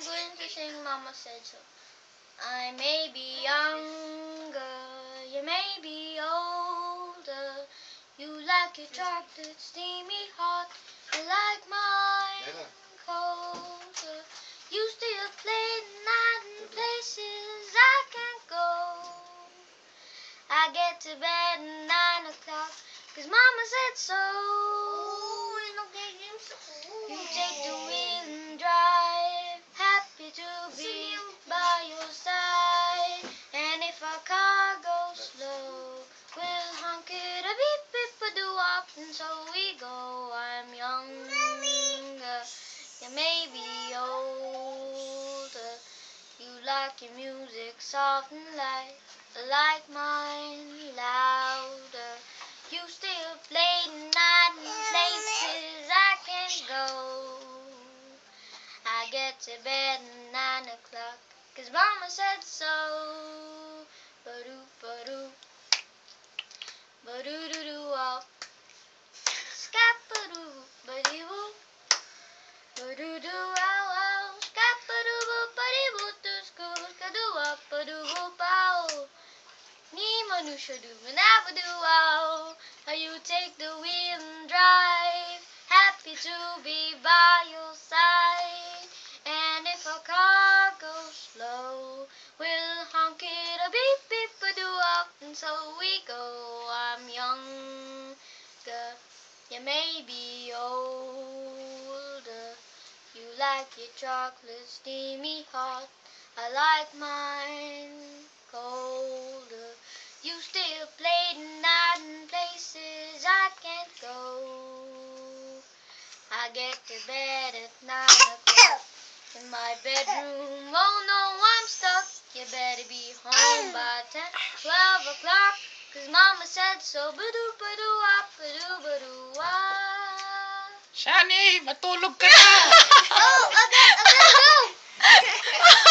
I'm going to sing Mama Said So. I may be younger, you may be older. You like your chocolate steamy hot, you like mine colder. You still play the night in places I can't go. I get to bed at 9 o'clock, 'cause Mama said so. You take the wheel and drive, happy to be by your side. And if our car goes slow, we'll honk it a beep beep a doo wop, and so we go. I'm younger, you may be older. You like your music soft and light, like mine louder. You still play night in places I can't go. I get to bed at 9 o'clock, 'cause Mama said so. Ba-doo, ba-doo, ba-doo-doo-doo-wop. Scap-a-doo, ba-dee-woo, ba-doo-doo-wow-wow. Scap-a-doo-boo, ba-dee-boo, to school, ka-doo-wop, ba-doo-woo-pow. Nee-ma-noo-sha-doo-ma-na-ba-doo-wow. How you take the wheel and drive, happy to be by your side. And if a car goes slow, we'll honk it a beep beep a doo wop, and so we go. I'm younger, you may be older. You like your chocolate steamy hot, I like mine colder. You still play the night in places I can't go. I get to bed at 9 o'clock in my bedroom. Oh no, I'm stuck. You better be home by 10, 12 o'clock, 'cause Mama said so. Ba-doo, ba-doo, wop, ba-doo, ba-doo, wop. Shani, matulog ka na! Oh, I gotta go!